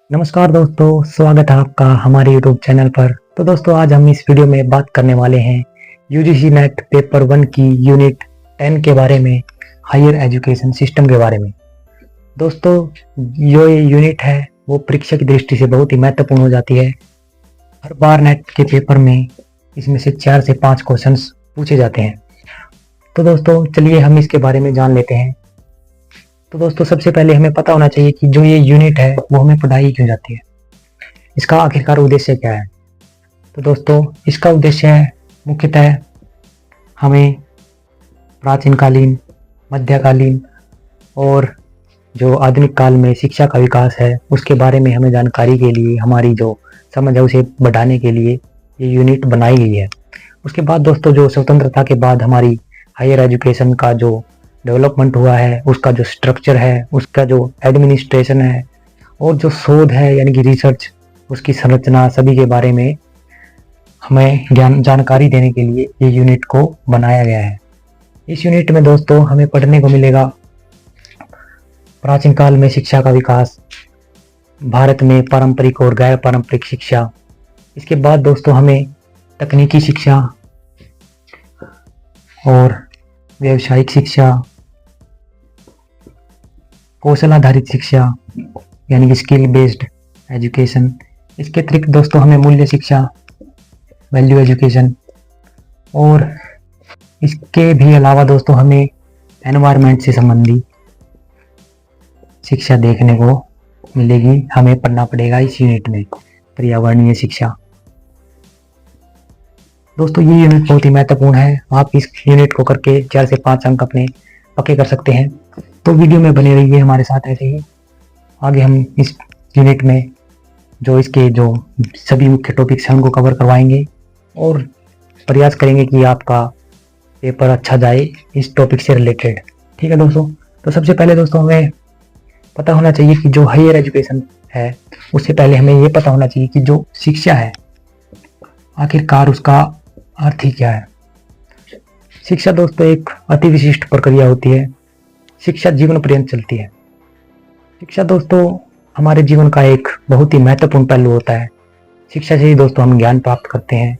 नमस्कार दोस्तों, स्वागत है आपका हमारे YouTube चैनल पर। तो दोस्तों, आज हम इस वीडियो में बात करने वाले हैं यूजीसी नेट पेपर 1 की यूनिट 10 के बारे में, हायर एजुकेशन सिस्टम के बारे में। दोस्तों, जो ये यूनिट है वो परीक्षा की दृष्टि से बहुत ही महत्वपूर्ण हो जाती है। हर बार नेट के पेपर में इसमें से 4 से 5 क्वेश्चंस पूछे जाते हैं। तो दोस्तों, चलिए हम इसके बारे में जान लेते हैं। तो दोस्तों, सबसे पहले हमें पता होना चाहिए कि जो ये यूनिट है वो हमें पढ़ाई क्यों जाती है, इसका आखिरकार उद्देश्य क्या है। तो दोस्तों, इसका उद्देश्य है मुख्यतः हमें प्राचीन कालीन, मध्यकालीन और जो आधुनिक काल में शिक्षा का विकास है उसके बारे में हमें जानकारी के लिए, हमारी जो समझ है उसे बढ़ाने के लिए ये यूनिट बनाई गई है। उसके बाद दोस्तों, जो स्वतंत्रता के बाद हमारी हायर एजुकेशन का जो डेवलपमेंट हुआ है, उसका जो स्ट्रक्चर है, उसका जो एडमिनिस्ट्रेशन है और जो शोध है यानी कि रिसर्च, उसकी संरचना, सभी के बारे में हमें जानकारी देने के लिए ये यूनिट को बनाया गया है। इस यूनिट में दोस्तों हमें पढ़ने को मिलेगा प्राचीन काल में शिक्षा का विकास, भारत में पारंपरिक और गैर पारंपरिक शिक्षा। इसके बाद दोस्तों हमें तकनीकी शिक्षा और व्यावसायिक शिक्षा, कौशल आधारित शिक्षा यानी कि स्किल बेस्ड एजुकेशन। इसके अतिरिक्त दोस्तों हमें मूल्य शिक्षा, वैल्यू एजुकेशन, और इसके भी अलावा दोस्तों हमें एनवायरनमेंट से संबंधी शिक्षा देखने को मिलेगी। हमें पढ़ना पड़ेगा इस यूनिट में पर्यावरणीय शिक्षा। दोस्तों, ये यूनिट बहुत ही महत्वपूर्ण है। आप इस यूनिट को करके 4 से 5 अंक अपने पक्के कर सकते हैं। तो वीडियो में बने रहिए हमारे साथ ऐसे ही। आगे हम इस यूनिट में जो इसके जो सभी मुख्य टॉपिक्स हैं उनको कवर करवाएंगे और प्रयास करेंगे कि आपका पेपर अच्छा जाए इस टॉपिक से रिलेटेड। ठीक है दोस्तों। तो सबसे पहले दोस्तों हमें पता होना चाहिए कि जो हायर एजुकेशन है उससे पहले हमें ये पता होना चाहिए कि जो शिक्षा है आखिरकार उसका अर्थ ही क्या है। शिक्षा दोस्तों एक अति विशिष्ट प्रक्रिया होती है। शिक्षा जीवन पर्यंत चलती है। शिक्षा दोस्तों हमारे जीवन का एक बहुत ही महत्वपूर्ण पहलू होता है। शिक्षा से ही दोस्तों हम ज्ञान प्राप्त करते हैं।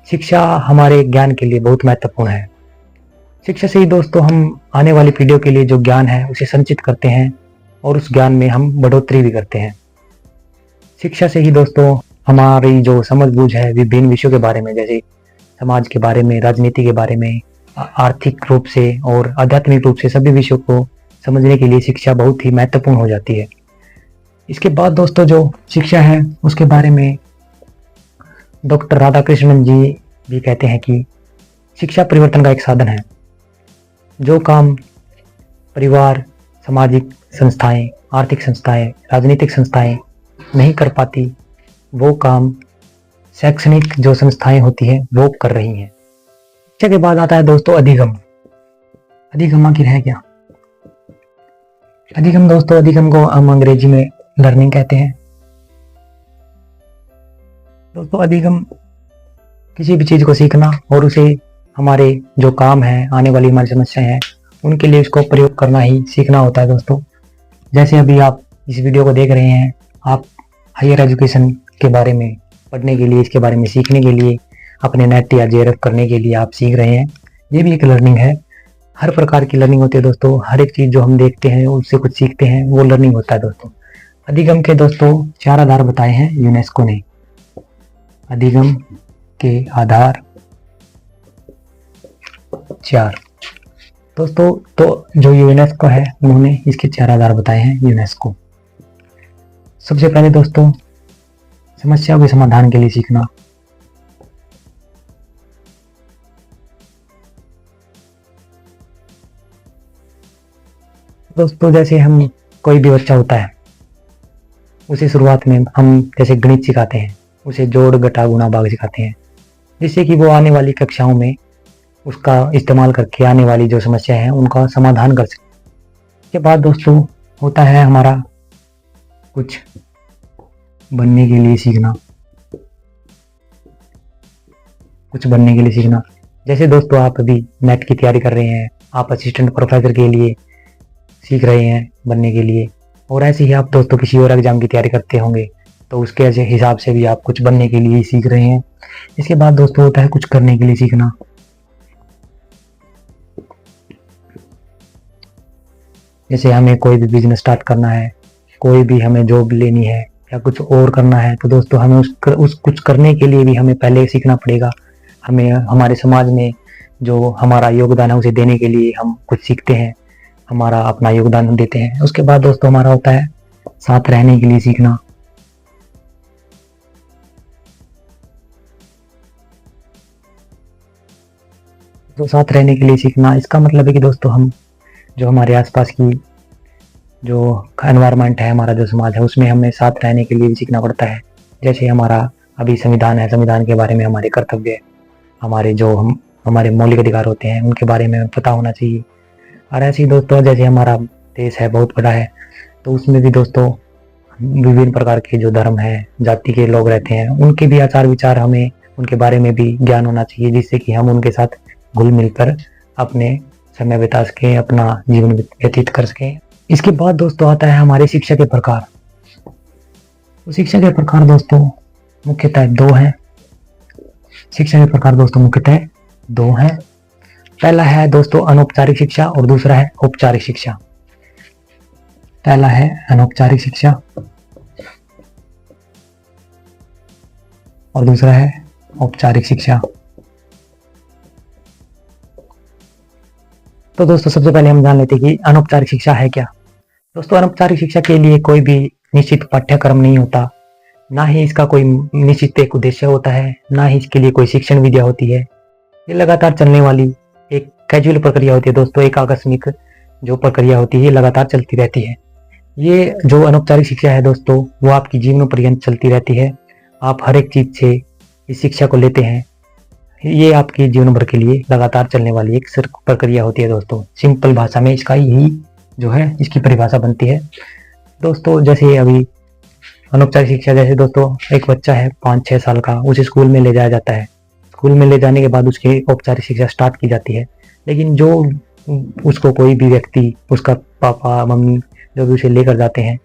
शिक्षा हमारे ज्ञान के लिए बहुत महत्वपूर्ण है। शिक्षा से ही दोस्तों हम आने वाली पीढ़ियों के लिए जो ज्ञान है उसे संचित करते हैं और उस ज्ञान में हम बढ़ोतरी भी करते हैं। शिक्षा से ही दोस्तों हमारी जो समझ बूझ है विभिन्न विषयों के बारे में, जैसे समाज के बारे में, राजनीति के बारे में, आर्थिक रूप से और आध्यात्मिक रूप से सभी विषयों को समझने के लिए शिक्षा बहुत ही महत्वपूर्ण हो जाती है। इसके बाद दोस्तों जो शिक्षा है उसके बारे में डॉक्टर राधाकृष्णन जी भी कहते हैं कि शिक्षा परिवर्तन का एक साधन है। जो काम परिवार, सामाजिक संस्थाएं, आर्थिक संस्थाएं, राजनीतिक संस्थाएं नहीं कर पाती, वो काम शैक्षणिक जो संस्थाएं होती हैं वो कर रही हैं। शिक्षा के बाद आता है दोस्तों अधिगम। अधिगम आखिर है क्या? अधिगम दोस्तों, अधिगम को हम अंग्रेजी में लर्निंग कहते हैं। दोस्तों अधिगम किसी भी चीज को सीखना और उसे हमारे जो काम है, आने वाली हमारी समस्याएं हैं उनके लिए उसको प्रयोग करना ही सीखना होता है दोस्तों। जैसे अभी आप इस वीडियो को देख रहे हैं, आप हायर एजुकेशन के बारे में पढ़ने के लिए, इसके बारे में सीखने के लिए, अपने नेट या जेआरएफ करने के लिए आप सीख रहे हैं। ये भी एक लर्निंग है। हर प्रकार की लर्निंग होती है दोस्तों। हर एक चीज़ जो हम देखते हैं उससे कुछ सीखते हैं, वो लर्निंग होता है दोस्तों। अधिगम के दोस्तों 4 आधार बताए हैं यूनेस्को ने। अधिगम के आधार 4 दोस्तों। तो जो यूनेस्को है उन्होंने इसके 4 आधार बताए हैं यूनेस्को। सबसे पहले दोस्तों समस्या के समाधान के लिए सीखना। दोस्तों जैसे हम कोई भी बच्चा होता है उसे शुरुआत में हम जैसे गणित सिखाते हैं, उसे जोड़ घटा गुणा भाग सिखाते हैं, जिससे कि वो आने वाली कक्षाओं में उसका इस्तेमाल करके आने वाली जो समस्या है उनका समाधान कर सके। इसके बाद दोस्तों होता है हमारा कुछ बनने के लिए सीखना। कुछ बनने के लिए सीखना जैसे दोस्तों आप अभी नेट की तैयारी कर रहे हैं, आप असिस्टेंट प्रोफेसर के लिए सीख रहे हैं बनने के लिए, और ऐसे ही आप दोस्तों किसी और एग्जाम की तैयारी करते होंगे तो उसके हिसाब से भी आप कुछ बनने के लिए सीख रहे हैं। इसके बाद दोस्तों होता है कुछ करने के लिए सीखना। जैसे हमें कोई भी बिजनेस स्टार्ट करना है, कोई भी हमें जॉब लेनी है या कुछ और करना है, तो दोस्तों हमें उस कुछ करने के लिए भी हमें पहले सीखना पड़ेगा। हमें हमारे समाज में जो हमारा योगदान है उसे देने के लिए हम कुछ सीखते हैं, हमारा अपना योगदान देते हैं। उसके बाद दोस्तों हमारा होता है साथ रहने के लिए सीखना। तो साथ रहने के लिए सीखना इसका मतलब है कि दोस्तों हम जो हमारे आसपास की जो एनवायरनमेंट है, हमारा जो समाज है, उसमें हमें साथ रहने के लिए भी सीखना पड़ता है। जैसे हमारा अभी संविधान है, संविधान के बारे में हमारे कर्तव्य, हमारे जो हमारे मौलिक अधिकार होते हैं उनके बारे में पता होना चाहिए। और ऐसे ही दोस्तों जैसे हमारा देश है बहुत बड़ा है, तो उसमें भी दोस्तों विभिन्न प्रकार के जो धर्म है, जाति के लोग रहते हैं, उनके भी आचार विचार, हमें उनके बारे में भी ज्ञान होना चाहिए, जिससे कि हम उनके साथ घुल मिलकर अपने समय बिता सकें, अपना जीवन व्यतीत कर सकें। इसके बाद दोस्तों आता है हमारे शिक्षा के प्रकार। तो शिक्षा के प्रकार दोस्तों मुख्यतः दो हैं। शिक्षा के प्रकार दोस्तों मुख्यतः दो हैं। पहला है दोस्तों अनौपचारिक शिक्षा और दूसरा है औपचारिक शिक्षा। पहला है अनौपचारिक शिक्षा और दूसरा है औपचारिक शिक्षा। तो दोस्तों सबसे पहले हम जान लेते हैं कि अनौपचारिक शिक्षा है क्या। दोस्तों अनौपचारिक शिक्षा के लिए कोई भी निश्चित पाठ्यक्रम नहीं होता, ना ही इसका कोई निश्चित एक उद्देश्य होता है, ना ही इसके लिए कोई शिक्षण विद्या होती है। ये लगातार चलने वाली एक कैजुअल प्रक्रिया होती है दोस्तों, एक आकस्मिक जो प्रक्रिया होती है ये लगातार चलती रहती है। ये जो अनौपचारिक शिक्षा है दोस्तों वो आपकी जीवन पर्यंत चलती रहती है। आप हर एक चीज से इस शिक्षा को लेते हैं। ये आपके जीवन भर के लिए लगातार चलने वाली एक प्रक्रिया होती है दोस्तों। सिंपल भाषा में इसका यही जो है इसकी परिभाषा बनती है दोस्तों। जैसे अभी अनौपचारिक शिक्षा, जैसे दोस्तों एक बच्चा है 5-6 साल का, उसे स्कूल में ले जाया जाता है। स्कूल में ले जाने के बाद उसकी औपचारिक शिक्षा स्टार्ट की जाती है। लेकिन जो उसको कोई भी व्यक्ति, उसका पापा मम्मी जो भी उसे लेकर जाते हैं,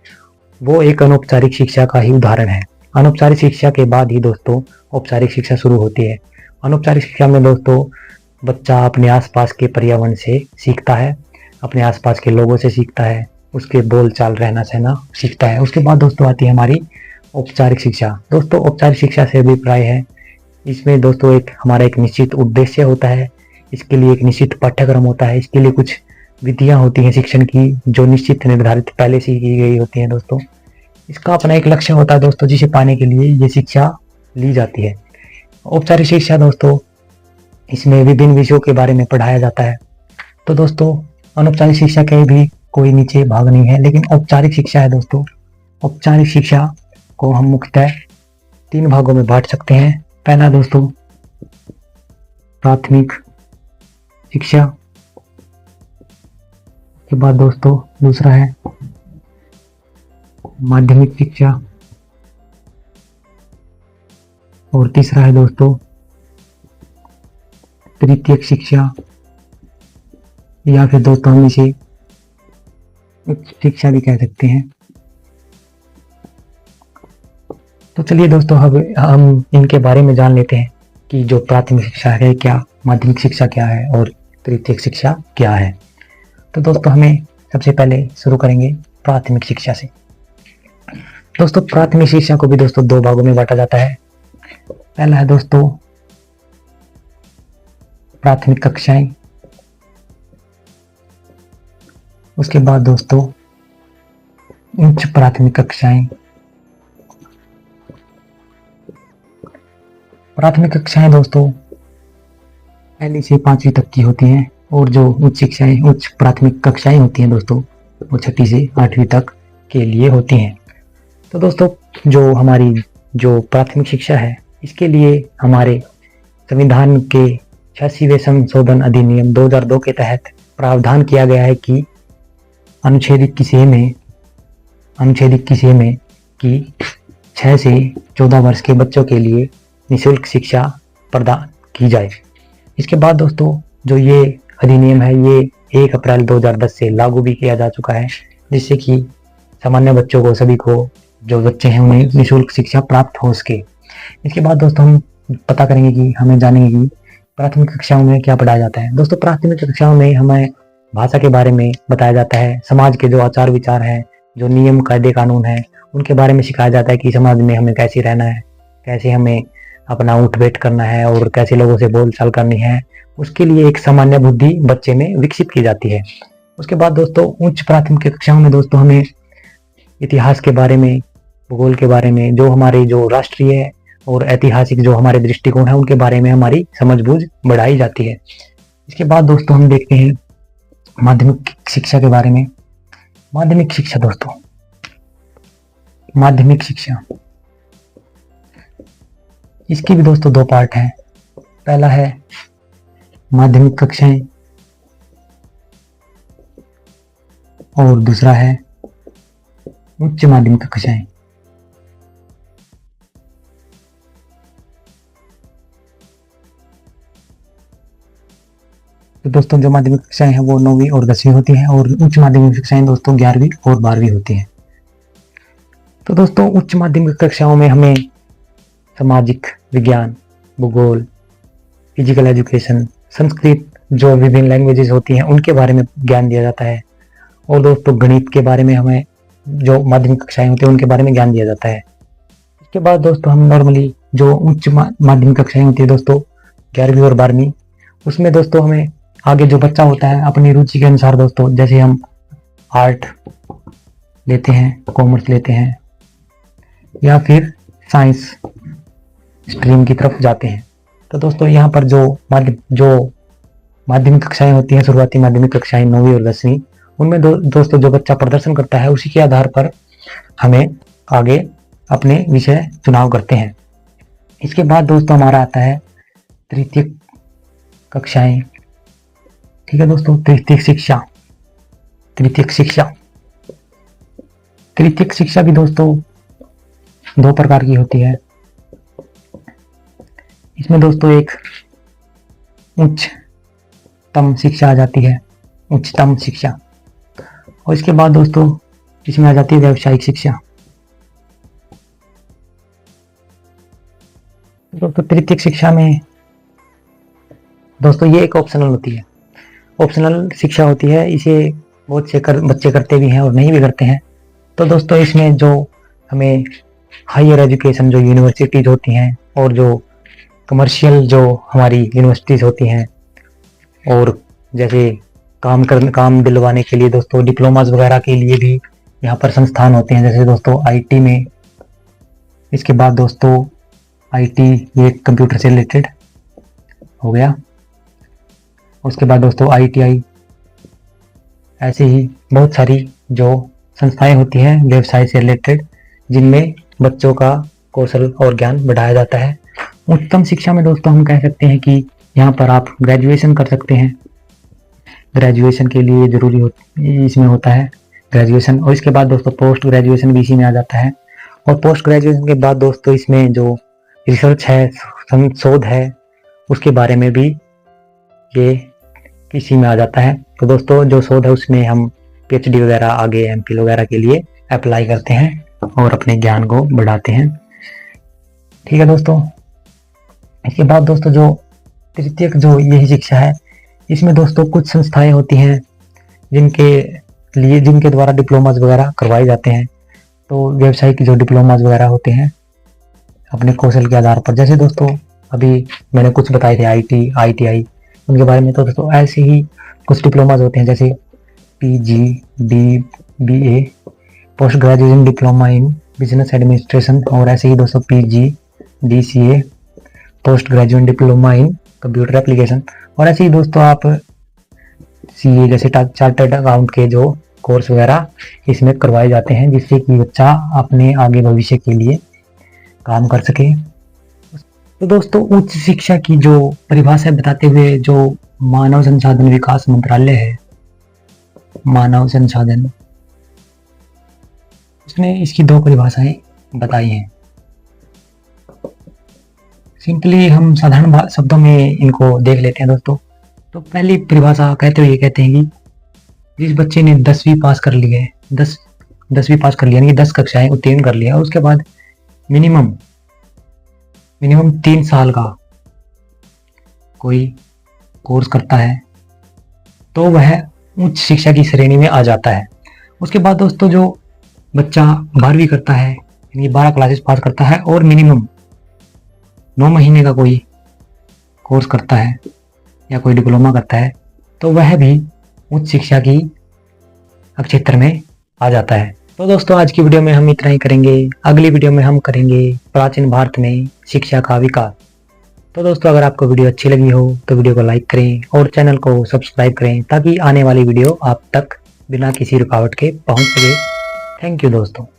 वो एक अनौपचारिक शिक्षा का ही उदाहरण है। अनौपचारिक शिक्षा के बाद ही दोस्तों औपचारिक शिक्षा शुरू होती है। अनौपचारिक शिक्षा में दोस्तों बच्चा अपने आसपास के पर्यावरण से सीखता है, अपने आसपास के लोगों से सीखता है, उसके बोल चाल रहना सहना सीखता है। उसके बाद दोस्तों आती है हमारी औपचारिक शिक्षा। दोस्तों औपचारिक शिक्षा से अभिप्राय है इसमें दोस्तों एक हमारा एक निश्चित उद्देश्य होता है, इसके लिए एक निश्चित पाठ्यक्रम होता है, इसके लिए कुछ विधियां होती हैं शिक्षण की जो निश्चित निर्धारित पहले से की गई होती हैं दोस्तों। इसका अपना एक लक्ष्य होता है दोस्तों, जिसे पाने के लिए ये शिक्षा ली जाती है। औपचारिक शिक्षा दोस्तों इसमें विभिन्न विषयों के बारे में पढ़ाया जाता है। तो दोस्तों अनौपचारिक शिक्षा के भी कोई नीचे भाग नहीं है, लेकिन औपचारिक शिक्षा है दोस्तों। औपचारिक शिक्षा को हम मुख्यतः 3 भागों में बांट सकते हैं। पहला दोस्तों प्राथमिक शिक्षा, के बाद दोस्तों दूसरा है माध्यमिक शिक्षा और तीसरा है दोस्तों तृतीयक शिक्षा, या फिर दोस्तों हम इसे उच्च शिक्षा भी कह सकते हैं। तो चलिए दोस्तों अब हम इनके बारे में जान लेते हैं कि जो प्राथमिक शिक्षा है क्या, माध्यमिक शिक्षा क्या है और तृतीयक शिक्षा क्या है। तो दोस्तों हमें सबसे पहले शुरू करेंगे प्राथमिक शिक्षा से। दोस्तों प्राथमिक शिक्षा को भी दोस्तों 2 भागों में बांटा जाता है। पहला है दोस्तों प्राथमिक कक्षाएं, उसके बाद दोस्तों उच्च प्राथमिक कक्षाएं। प्राथमिक कक्षाएं दोस्तों 1 से 5वीं तक की होती हैं और जो उच्च शिक्षाएं, उच्च प्राथमिक कक्षाएं होती हैं दोस्तों वो 6ठी से 8वीं तक के लिए होती हैं। तो दोस्तों जो हमारी जो प्राथमिक शिक्षा है इसके लिए हमारे संविधान के 86वें संशोधन अधिनियम 2002 के तहत प्रावधान किया गया है कि अनुच्छेद 21 में कि 6 से 14 वर्ष के बच्चों के लिए निःशुल्क शिक्षा प्रदान की जाए। इसके बाद दोस्तों जो ये अधिनियम है ये 1 अप्रैल 2010 से लागू भी किया जा चुका है, जिससे कि सामान्य बच्चों को, सभी को, जो बच्चे हैं उन्हें निःशुल्क शिक्षा प्राप्त हो सके। इसके बाद दोस्तों हम पता करेंगे कि हमें जानेंगे कि प्राथमिक कक्षाओं में क्या पढ़ाया जाता है। दोस्तों प्राथमिक कक्षाओं में हमें भाषा के बारे में बताया जाता है, समाज के जो आचार विचार हैं, जो नियम कायदे कानून हैं, उनके बारे में सिखाया जाता है कि समाज में हमें कैसे रहना है, कैसे हमें अपना उठ बैठ करना है और कैसे लोगों से बोलचाल करनी है। उसके लिए एक सामान्य बुद्धि बच्चे में विकसित की जाती है। उसके बाद दोस्तों उच्च प्राथमिक कक्षाओं में दोस्तों हमें इतिहास के बारे में, भूगोल के बारे में, जो हमारे जो राष्ट्रीय और ऐतिहासिक जो हमारे दृष्टिकोण है उनके बारे में हमारी समझबूझ बढ़ाई जाती है। इसके बाद दोस्तों हम देखते हैं माध्यमिक शिक्षा के बारे में। माध्यमिक शिक्षा दोस्तों, माध्यमिक शिक्षा, इसके भी दोस्तों दो पार्ट हैं। पहला है माध्यमिक कक्षाएं और दूसरा है उच्च माध्यमिक कक्षाएं। तो दोस्तों जो माध्यमिक कक्षाएं हैं वो 9वीं और 10वीं होती हैं और उच्च माध्यमिक कक्षाएं दोस्तों 11वीं और 12वीं होती हैं। तो दोस्तों उच्च माध्यमिक कक्षाओं में हमें सामाजिक विज्ञान, भूगोल, फिजिकल एजुकेशन, संस्कृत, जो विभिन्न लैंग्वेजेस होती हैं उनके बारे में ज्ञान दिया जाता है। और दोस्तों गणित के बारे में हमें, जो माध्यमिक कक्षाएं होती हैं उनके बारे में ज्ञान दिया जाता है। इसके बाद दोस्तों हम नॉर्मली जो उच्च माध्यमिक कक्षाएं होती है दोस्तों 11वीं और 12वीं, उसमें दोस्तों हमें आगे जो बच्चा होता है अपनी रुचि के अनुसार दोस्तों, जैसे हम आर्ट लेते हैं, कॉमर्स लेते हैं या फिर साइंस स्ट्रीम की तरफ जाते हैं। तो दोस्तों यहाँ पर जो माध्यमिक कक्षाएं होती हैं, शुरुआती माध्यमिक कक्षाएं 9वीं और 10वीं, उनमें दोस्तों जो बच्चा प्रदर्शन करता है उसी के आधार पर हमें आगे अपने विषय चुनाव करते हैं। इसके बाद दोस्तों हमारा आता है तृतीयक कक्षाएं। ठीक है दोस्तों, तृतीयक शिक्षा। तृतीयक शिक्षा, तृतीयक शिक्षा भी दोस्तों 2 प्रकार की होती है। इसमें दोस्तों एक उच्चतम शिक्षा आ जाती है, उच्चतम शिक्षा, और इसके बाद दोस्तों इसमें आ जाती है व्यावसायिक शिक्षा। दोस्तों तृतीयक शिक्षा में दोस्तों ये एक ऑप्शनल होती है, ऑप्शनल शिक्षा होती है। इसे बहुत से बच्चे करते भी हैं और नहीं भी करते हैं। तो दोस्तों इसमें जो हमें हायर एजुकेशन, जो यूनिवर्सिटीज होती हैं और जो कमर्शियल जो हमारी यूनिवर्सिटीज होती हैं, और जैसे काम दिलवाने के लिए दोस्तों डिप्लोमास वगैरह के लिए भी यहाँ पर संस्थान होते हैं, जैसे दोस्तों आईटी में। इसके बाद दोस्तों आईटी ये कंप्यूटर से रिलेटेड हो गया। उसके बाद दोस्तों आईटीआई, ऐसे ही बहुत सारी जो संस्थाएं होती हैं व्यवसाय से रिलेटेड, जिनमें बच्चों का कौशल और ज्ञान बढ़ाया जाता है। उच्चतम शिक्षा में दोस्तों हम कह सकते हैं कि यहाँ पर आप ग्रेजुएशन कर सकते हैं। ग्रेजुएशन के लिए जरूरी इसमें होता है ग्रेजुएशन, और इसके बाद दोस्तों पोस्ट ग्रेजुएशन भी इसी में आ जाता है। और पोस्ट ग्रेजुएशन के बाद दोस्तों इसमें जो रिसर्च है, शोध है, उसके बारे में भी ये इसी में आ जाता है। तो दोस्तों जो शोध है उसमें हम पीएचडी वगैरह, आगे एमफिल वगैरह के लिए अप्लाई करते हैं और अपने ज्ञान को बढ़ाते हैं। ठीक है दोस्तों, इसके बाद दोस्तों जो तृतीयक जो यही शिक्षा है, इसमें दोस्तों कुछ संस्थाएं होती हैं जिनके द्वारा डिप्लोमास वगैरह करवाए जाते हैं। तो व्यावसायिक जो डिप्लोमास वगैरह होते हैं अपने कौशल के आधार पर, जैसे दोस्तों अभी मैंने कुछ बताए थे आईटी, आईटीआई, उनके बारे में। तो दोस्तों ऐसे ही कुछ डिप्लोमास होते हैं, जैसे PG, BA, post graduation diploma in business administration, और ऐसे ही दोस्तों PG, DCA, post graduate diploma in computer application, और ऐसे ही दोस्तों आप सीए जैसे चार्टर्ड अकाउंट के जो कोर्स वगैरह इसमें करवाए जाते हैं, जिससे कि बच्चा अपने आगे भविष्य के लिए काम कर सके। तो दोस्तों उच्च शिक्षा की जो परिभाषा बताते हुए जो मानव संसाधन विकास मंत्रालय है, मानव संसाधन, उसने इसकी 2 परिभाषाएं बताई हैं। सिंपली हम साधारण शब्दों में इनको देख लेते हैं दोस्तों। तो पहली परिभाषा कहते हुए ये कहते हैं कि जिस बच्चे ने 10वीं पास कर ली है, 10वीं पास कर लिया, यानी कि 10 कक्षाएं उत्तीर्ण कर लिया, उसके बाद मिनिमम 3 साल का कोई कोर्स करता है तो वह उच्च शिक्षा की श्रेणी में आ जाता है। उसके बाद दोस्तों जो बच्चा 12वीं करता है, यानी 12 क्लासेस पास करता है और मिनिमम 9 महीने का कोई कोर्स करता है या कोई डिप्लोमा करता है तो वह भी उच्च शिक्षा की क्षेत्र में आ जाता है। तो दोस्तों आज की वीडियो में हम इतना ही करेंगे। अगली वीडियो में हम करेंगे प्राचीन भारत में शिक्षा का विकास। तो दोस्तों अगर आपको वीडियो अच्छी लगी हो तो वीडियो को लाइक करें और चैनल को सब्सक्राइब करें ताकि आने वाली वीडियो आप तक बिना किसी रुकावट के पहुंच सके। थैंक यू दोस्तों।